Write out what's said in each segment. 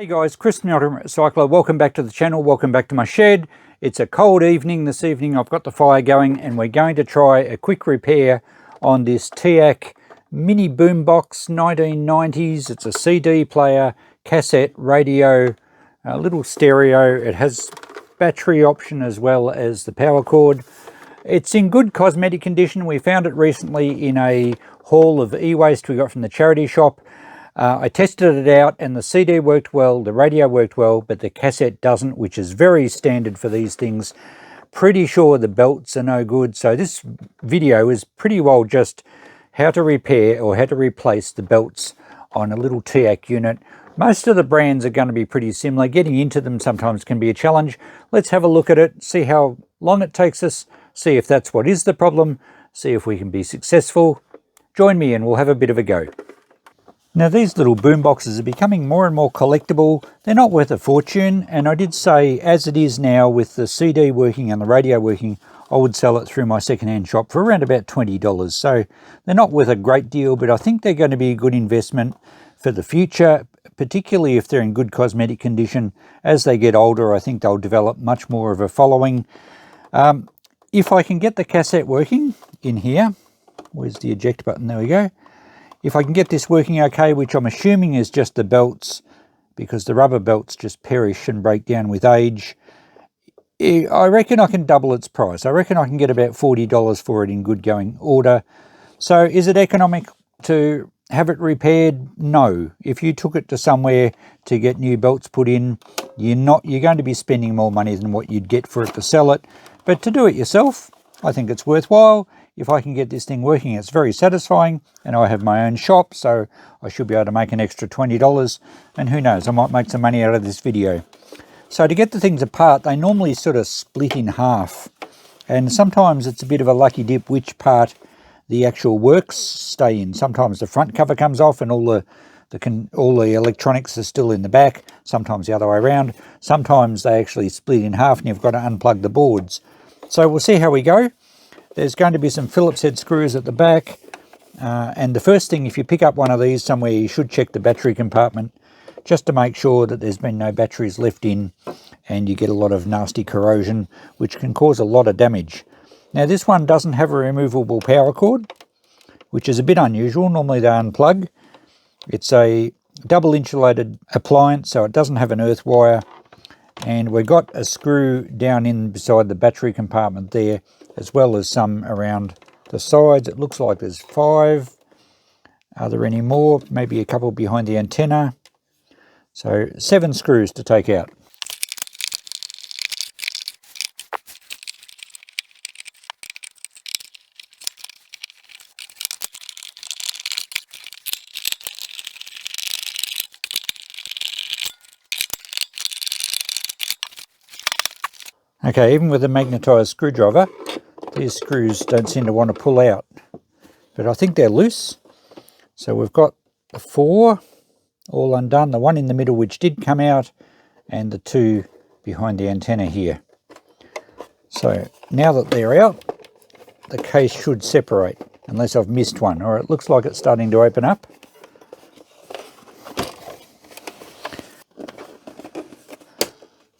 Hey guys, Chris the Ultimate Recycler. Welcome back to the channel. Welcome back to my shed. It's a cold evening this evening. I've got the fire going and we're going to try a quick repair on this Teac mini boombox 1990s. It's a CD player, cassette, radio, a little stereo. It has battery option as well as the power cord. It's in good cosmetic condition. We found it recently in a haul of e-waste we got from the charity shop. I tested it out and the CD worked well, the radio worked well, but the cassette doesn't, which is very standard for these things. Pretty sure the belts are no good. So this video is pretty well just how to repair or how to replace the belts on a little Teac unit. Most of the brands are going to be pretty similar. Getting into them sometimes can be a challenge. Let's have a look at it, see how long it takes us, see if that's what is the problem, see if we can be successful. Join me and we'll have a bit of a go. Now these little boom boxes are becoming more and more collectible. They're not worth a fortune, and I did say as it is now with the CD working and the radio working, I would sell it through my second-hand shop for around about $20. So they're not worth a great deal, but I think they're going to be a good investment for the future, particularly if they're in good cosmetic condition. As they get older, I think they'll develop much more of a following. If I can get the cassette working in here, where's the eject button? There we go. If I can get this working okay, which I'm assuming is just the belts, because the rubber belts just perish and break down with age, I reckon I can double its price. I reckon I can get about $40 for it in good going order. So is it economic to have it repaired? No. If you took it to somewhere to get new belts put in, you're going to be spending more money than what you'd get for it to sell it. But to do it yourself, I think it's worthwhile. If I can get this thing working, it's very satisfying, and I have my own shop, so I should be able to make an extra $20, and who knows, I might make some money out of this video. So to get the things apart, they normally sort of split in half, and sometimes it's a bit of a lucky dip which part the actual works stay in. Sometimes the front cover comes off and all the electronics are still in the back, sometimes the other way around. Sometimes they actually split in half and you've got to unplug the boards. So we'll see how we go. There's going to be some Phillips head screws at the back, and the first thing, if you pick up one of these somewhere, you should check the battery compartment just to make sure that there's been no batteries left in, and you get a lot of nasty corrosion which can cause a lot of damage. Now this one doesn't have a removable power cord, which is a bit unusual. Normally they unplug. It's a double insulated appliance, so it doesn't have an earth wire, and we've got a screw down in beside the battery compartment there, as well as some around the sides. It looks like there's 5. Are there any more? Maybe a couple behind the antenna. So 7 screws to take out. Okay, even with a magnetised screwdriver, these screws don't seem to want to pull out, but I think they're loose. So we've got the 4 all undone, the one in the middle which did come out, and the 2 behind the antenna here. So now that they're out, the case should separate, unless I've missed one, or it looks like it's starting to open up.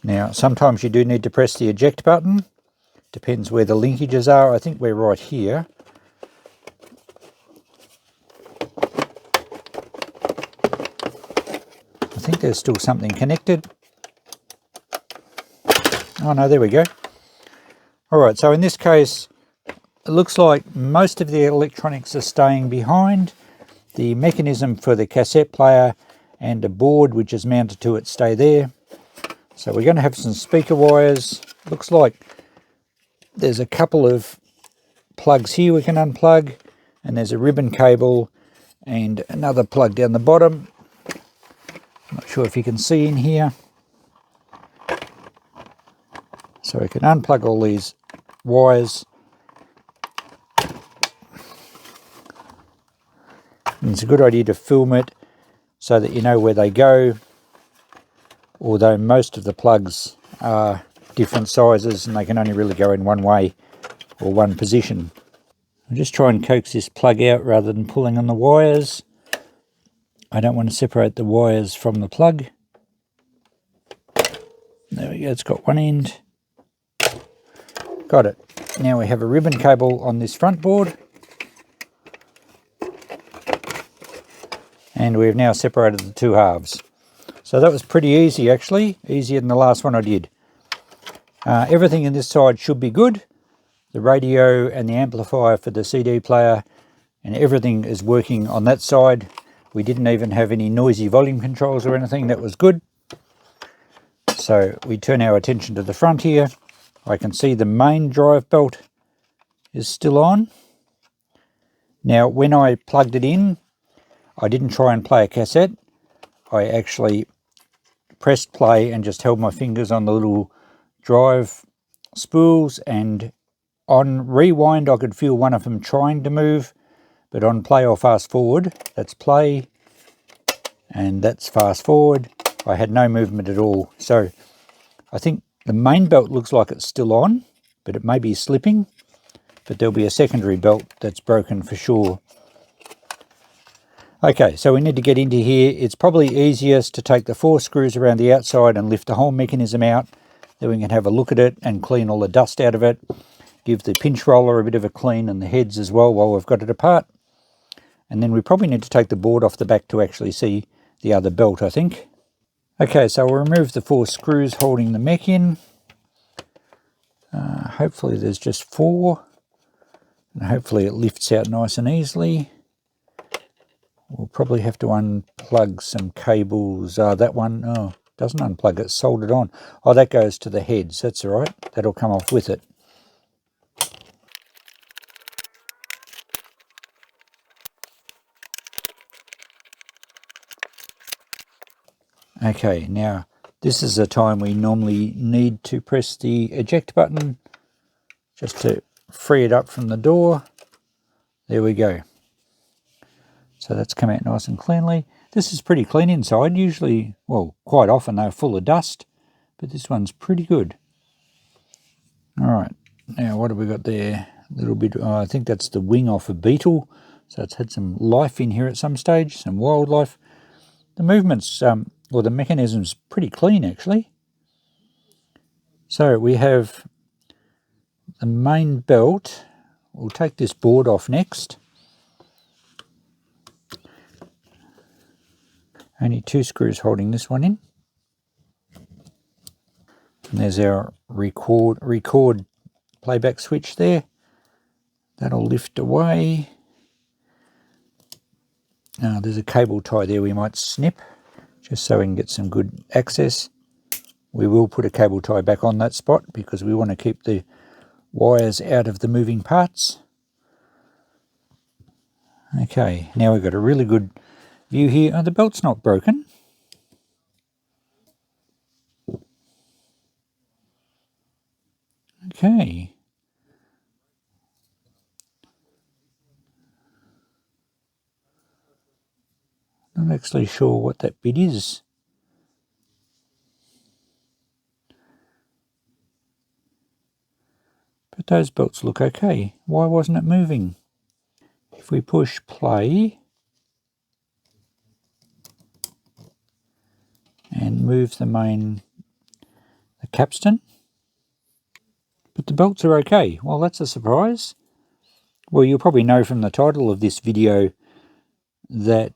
Now, sometimes you do need to press the eject button. Depends where the linkages are. I think we're right here. I think there's still something connected. Oh no, there we go. Alright, so in this case, it looks like most of the electronics are staying behind. The mechanism for the cassette player and a board which is mounted to it stay there. So we're going to have some speaker wires. Looks like there's a couple of plugs here we can unplug, and there's a ribbon cable and another plug down the bottom. Not sure if you can see in here. So we can unplug all these wires. And it's a good idea to film it so that you know where they go, although most of the plugs are different sizes and they can only really go in one way or one position. I'll just try and coax this plug out rather than pulling on the wires. I don't want to separate the wires from the plug. There we go, it's got one end. Got it. Now we have a ribbon cable on this front board. And we've now separated the two halves. So that was pretty easy actually, easier than the last one I did. Everything in this side should be good. The radio and the amplifier for the CD player and everything is working on that side. We didn't even have any noisy volume controls or anything, that was good. So we turn our attention to the front here. I can see the main drive belt is still on. Now when I plugged it in, I didn't try and play a cassette. I actually pressed play and just held my fingers on the little drive spools, and on rewind I could feel one of them trying to move, but on play or fast forward, that's play and that's fast forward, I had no movement at all. So I think the main belt looks like it's still on, but it may be slipping, but there'll be a secondary belt that's broken for sure. Okay, so we need to get into here. It's probably easiest to take the 4 screws around the outside and lift the whole mechanism out. Then we can have a look at it and clean all the dust out of it. Give the pinch roller a bit of a clean and the heads as well while we've got it apart. And then we probably need to take the board off the back to actually see the other belt, I think. Okay, so we'll remove the 4 screws holding the mech in. Hopefully there's just 4. And hopefully it lifts out nice and easily. We'll probably have to unplug some cables. That one, oh, doesn't unplug, it's soldered on. Oh, that goes to the heads, that's all right. That'll come off with it. Okay, now this is the time we normally need to press the eject button just to free it up from the door. There we go. So that's come out nice and cleanly. This is pretty clean inside. Usually, well, quite often they're full of dust, but this one's pretty good. All right, now what have we got there? A little bit, I think that's the wing off a beetle. So it's had some life in here at some stage, some wildlife. The movements, or the mechanism's pretty clean actually. So we have the main belt. We'll take this board off next. Only 2 screws holding this one in. And there's our record playback switch there. That'll lift away. There's a cable tie there we might snip, just so we can get some good access. We will put a cable tie back on that spot because we want to keep the wires out of the moving parts. Okay, now we've got a really good view here. Oh, the belt's not broken. Okay. Not actually sure what that bit is. But those belts look okay. Why wasn't it moving? If we push play and move the capstan, but the belts are okay. Well, that's a surprise. Well, you'll probably know from the title of this video that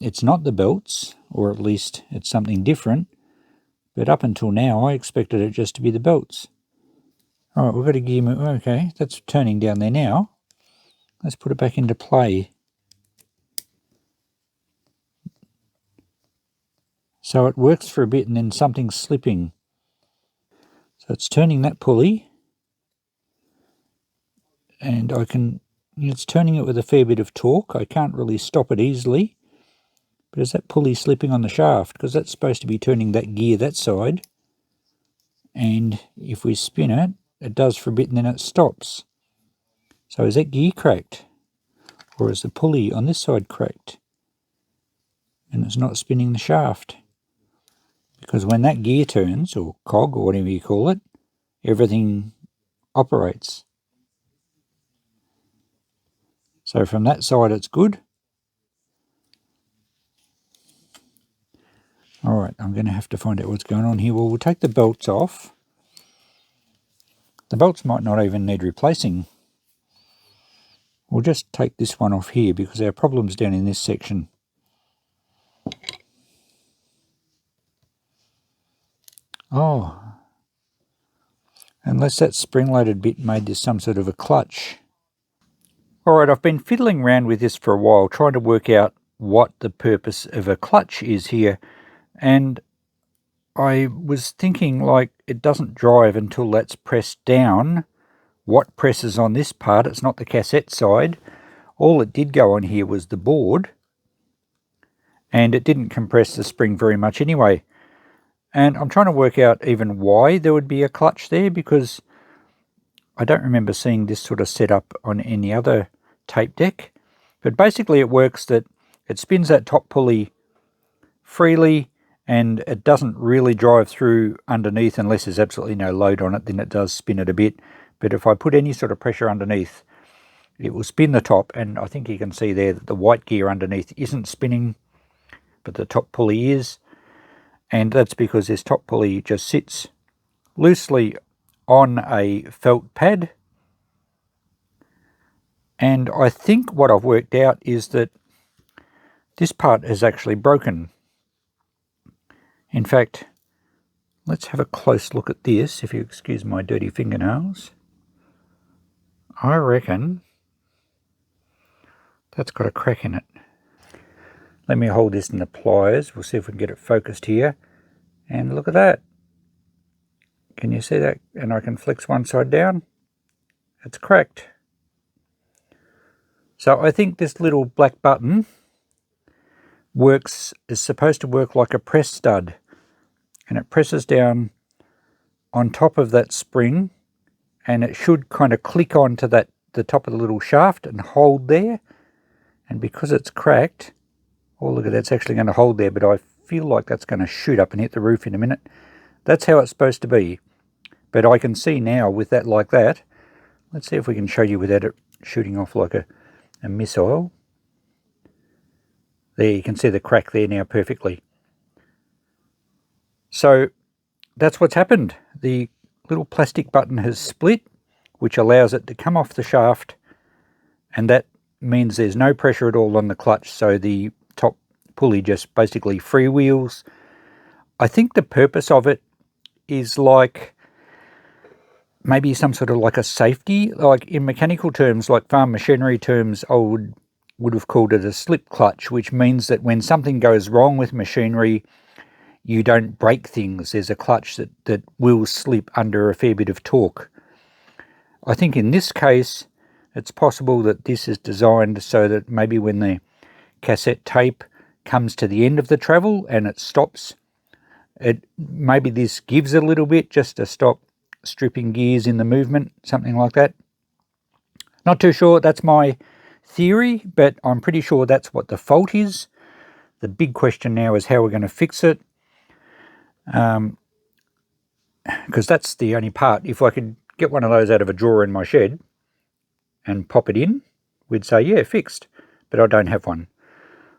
it's not the belts, or at least it's something different. But up until now, I expected it just to be the belts. All right, we've got a gear move. Okay, that's turning down there now. Let's put it back into play. So it works for a bit and then something's slipping. So it's turning that pulley. And it's turning it with a fair bit of torque. I can't really stop it easily. But is that pulley slipping on the shaft? Because that's supposed to be turning that gear that side. And if we spin it, it does for a bit and then it stops. So is that gear cracked? Or is the pulley on this side cracked? And it's not spinning the shaft. Because when that gear turns, or cog, or whatever you call it, everything operates. So from that side it's good. Alright, I'm going to have to find out what's going on here. Well, we'll take the belts off. The belts might not even need replacing. We'll just take this one off here because our problem's down in this section. Oh, unless that spring-loaded bit made this some sort of a clutch. Alright, I've been fiddling around with this for a while, trying to work out what the purpose of a clutch is here. And I was thinking, like, it doesn't drive until that's pressed down. What presses on this part? It's not the cassette side. All it did go on here was the board. And it didn't compress the spring very much anyway. And I'm trying to work out even why there would be a clutch there, because I don't remember seeing this sort of setup on any other tape deck. But basically it works that it spins that top pulley freely, and it doesn't really drive through underneath unless there's absolutely no load on it. Then it does spin it a bit. But if I put any sort of pressure underneath, it will spin the top. And I think you can see there that the white gear underneath isn't spinning, but the top pulley is. And that's because this top pulley just sits loosely on a felt pad. And I think what I've worked out is that this part is actually broken. In fact, let's have a close look at this, if you excuse my dirty fingernails. I reckon that's got a crack in it. Let me hold this in the pliers. We'll see if we can get it focused here. And look at that. Can you see that? And I can flex one side down. It's cracked. So I think this little black button is supposed to work like a press stud, and it presses down on top of that spring, and it should kind of click onto the top of the little shaft and hold there. And because it's cracked, oh look at that, it's actually going to hold there, but I feel like that's going to shoot up and hit the roof in a minute. That's how it's supposed to be, but I can see now with that like that. Let's see if we can show you without it shooting off like a missile. There, you can see the crack there now perfectly. So that's what's happened. The little plastic button has split, which allows it to come off the shaft, and that means there's no pressure at all on the clutch, so the top pulley just basically freewheels. I think the purpose of it is like maybe some sort of like a safety, like in mechanical terms, like farm machinery terms, I would have called it a slip clutch, which means that when something goes wrong with machinery, you don't break things. There's a clutch that will slip under a fair bit of torque. I think in this case, it's possible that this is designed so that maybe when the cassette tape comes to the end of the travel and it stops, maybe this gives a little bit just to stop stripping gears in the movement, something like that. Not too sure, that's my theory, but I'm pretty sure that's what the fault is. The big question now is how we're going to fix it, because that's the only part. If I could get one of those out of a drawer in my shed and pop it in, we'd say, yeah, fixed, but I don't have one.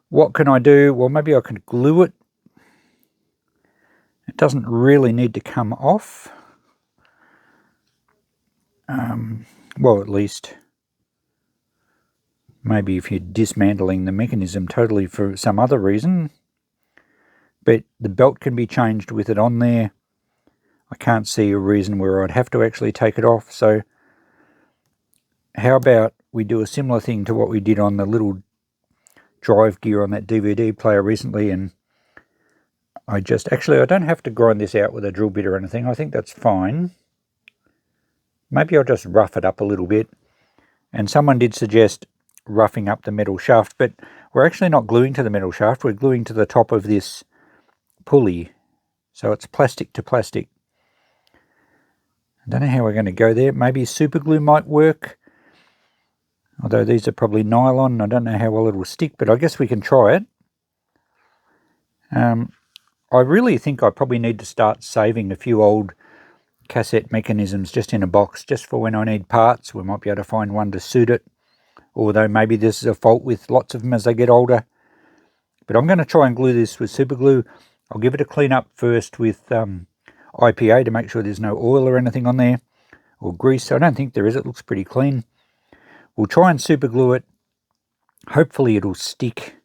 What can I do? Well, maybe I can glue it. It doesn't really need to come off. Well, at least maybe if you're dismantling the mechanism totally for some other reason. But the belt can be changed with it on there. I can't see a reason where I'd have to actually take it off. So how about we do a similar thing to what we did on the little drive gear on that DVD player recently, and I don't have to grind this out with a drill bit or anything. I think that's fine. Maybe I'll just rough it up a little bit. And someone did suggest roughing up the metal shaft, but we're actually not gluing to the metal shaft, we're gluing to the top of this pulley. So it's plastic to plastic. I don't know how we're going to go there. Maybe super glue might work. Although these are probably nylon, I don't know how well it will stick, but I guess we can try it. I really think I probably need to start saving a few old cassette mechanisms just in a box, just for when I need parts. We might be able to find one to suit it, although maybe this is a fault with lots of them as they get older. But I'm going to try and glue this with super glue. I'll give it a clean up first with IPA to make sure there's no oil or anything on there, or grease. I don't think there is. It looks pretty clean. We'll try and super glue it. Hopefully it'll stick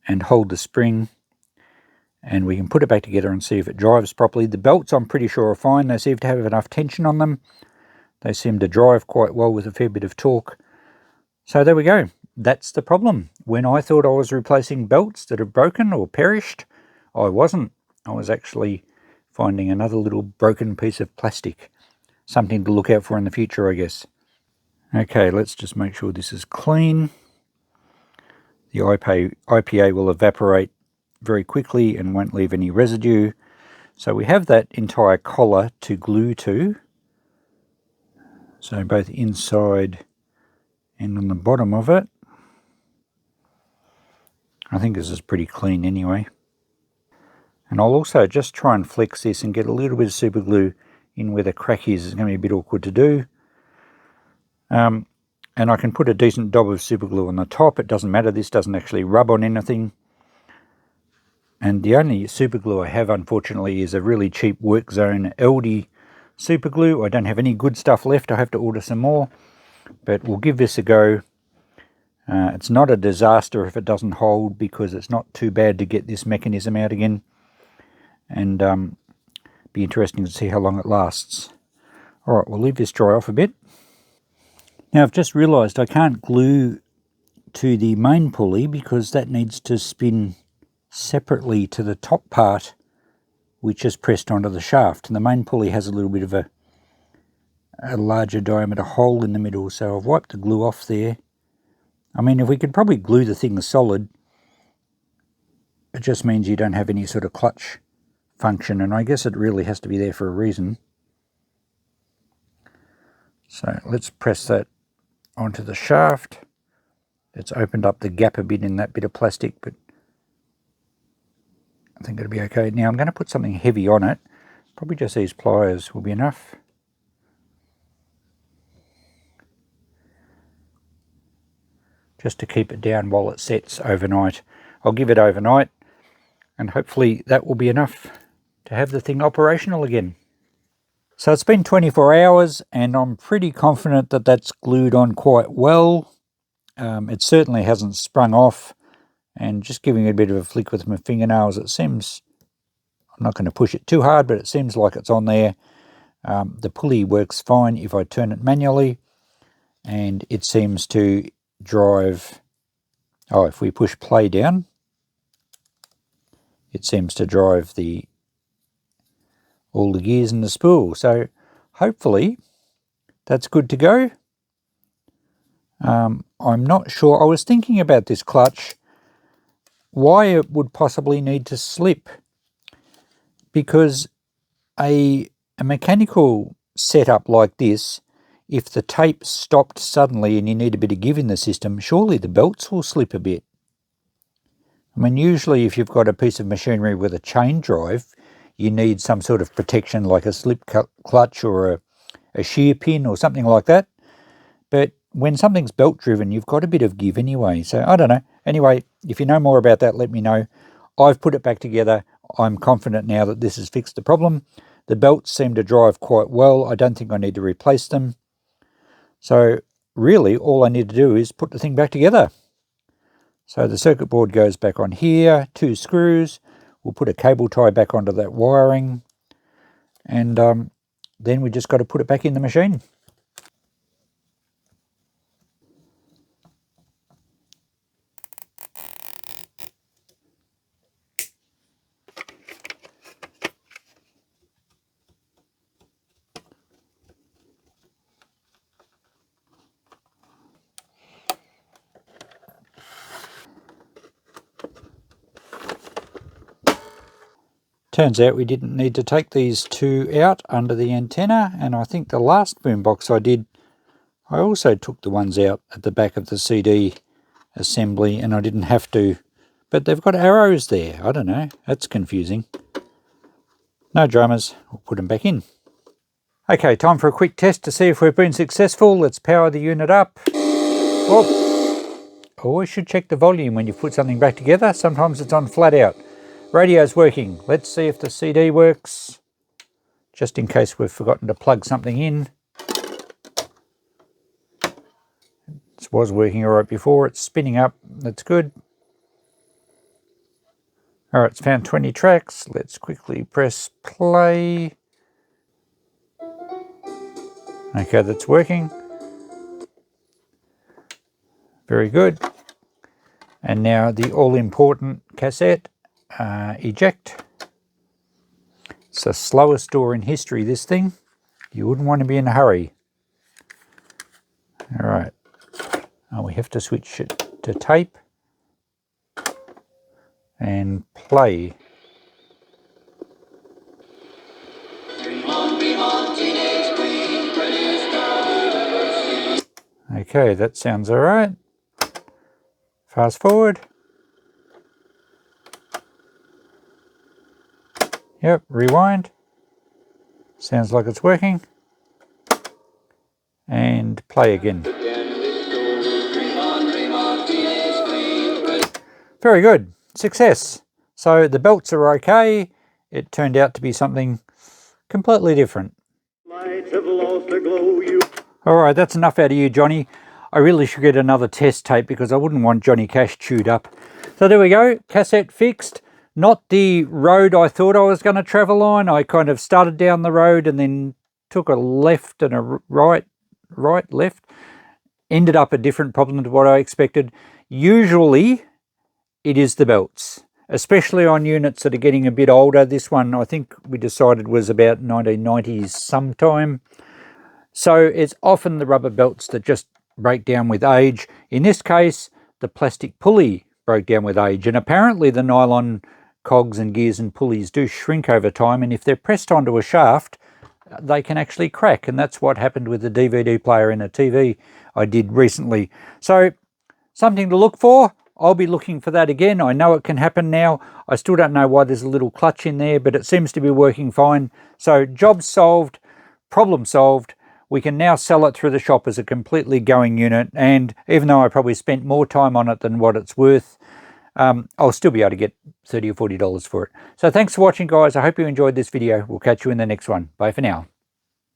and hold the spring, and we can put it back together and see if it drives properly. The belts, I'm pretty sure, are fine. They seem to have enough tension on them. They seem to drive quite well with a fair bit of torque. So there we go. That's the problem. When I thought I was replacing belts that have broken or perished, I wasn't. I was actually finding another little broken piece of plastic. Something to look out for in the future, I guess. Okay, let's just make sure this is clean. The IPA will evaporate very quickly and won't leave any residue. So we have that entire collar to glue to. So both inside and on the bottom of it. I think this is pretty clean anyway. And I'll also just try and flex this and get a little bit of super glue in where the crack is. It's going to be a bit awkward to do. And I can put a decent dab of super glue on the top. It doesn't matter. This doesn't actually rub on anything. And the only super glue I have, unfortunately, is a really cheap Work Zone Aldi super glue. I don't have any good stuff left. I have to order some more. But we'll give this a go. It's not a disaster if it doesn't hold, because it's not too bad to get this mechanism out again. And be interesting to see how long it lasts. Alright, we'll leave this dry off a bit. Now I've just realised I can't glue to the main pulley because that needs to spin separately to the top part, which is pressed onto the shaft. And the main pulley has a little bit of a larger diameter hole in the middle, so I've wiped the glue off there. I mean, if we could probably glue the thing solid, it just means you don't have any sort of clutch function, and I guess it really has to be there for a reason. So let's press that onto the shaft. It's opened up the gap a bit in that bit of plastic, but I think it'll be okay. Now I'm going to put something heavy on it. Probably just these pliers will be enough. Just to keep it down while it sets overnight. I'll give it overnight, and hopefully that will be enough to have the thing operational again. So it's been 24 hours, and I'm pretty confident that that's glued on quite well. It certainly hasn't sprung off, and just giving it a bit of a flick with my fingernails, it seems, I'm not going to push it too hard, but it seems like it's on there. The pulley works fine if I turn it manually, and it seems to drive, if we push play down, it seems to drive all the gears in the spool. So hopefully that's good to go. I'm not sure. I was thinking about this clutch, why it would possibly need to slip, because a mechanical setup like this, if the tape stopped suddenly and you need a bit of give in the system, surely the belts will slip a bit. I mean, usually if you've got a piece of machinery with a chain drive, you need some sort of protection like a slip clutch or a shear pin or something like that. But when something's belt driven, you've got a bit of give anyway. So I don't know. Anyway, if you know more about that, let me know. I've put it back together. I'm confident now that this has fixed the problem. The belts seem to drive quite well. I don't think I need to replace them. So really all I need to do is put the thing back together. So the circuit board goes back on here, 2 screws. We'll put a cable tie back onto that wiring, and then we just got to put it back in the machine. Turns out we didn't need to take these 2 out under the antenna, and I think the last boombox I did, I also took the ones out at the back of the CD assembly, and I didn't have to. But they've got arrows there. I don't know. That's confusing. No dramas. We'll put them back in. Okay, time for a quick test to see if we've been successful. Let's power the unit up. Oh, always should check the volume when you put something back together. Sometimes it's on flat out. Radio's working. Let's see if the CD works, just in case we've forgotten to plug something in. This was working all right before. It's spinning up. That's good. All right, it's found 20 tracks. Let's quickly press play. Okay, that's working. Very good. And now the all-important cassette, eject. It's the slowest door in history, this thing. You wouldn't want to be in a hurry. All right. Oh, we have to switch it to tape and play. Okay, that sounds all right. Fast forward. Yep, rewind. Sounds like it's working. And play again. Very good. Success. So the belts are okay. It turned out to be something completely different. Alright, that's enough out of you, Johnny. I really should get another test tape because I wouldn't want Johnny Cash chewed up. So there we go, cassette fixed. Not the road I thought I was going to travel on. I kind of started down the road and then took a left and a right, left. Ended up a different problem to what I expected. Usually it is the belts, especially on units that are getting a bit older. This one I think we decided was about 1990s sometime. So it's often the rubber belts that just break down with age. In this case, the plastic pulley broke down with age, and apparently the nylon cogs and gears and pulleys do shrink over time, and if they're pressed onto a shaft, they can actually crack, and that's what happened with the DVD player in a TV I did recently. So something to look for. I'll be looking for that again. I know it can happen now. I still don't know why there's a little clutch in there, but it seems to be working fine. So job solved, problem solved. We can now sell it through the shop as a completely going unit, and even though I probably spent more time on it than what it's worth, I'll still be able to get $30 or $40 for it. So thanks for watching, guys. I hope you enjoyed this video. We'll catch you in the next one. Bye for now.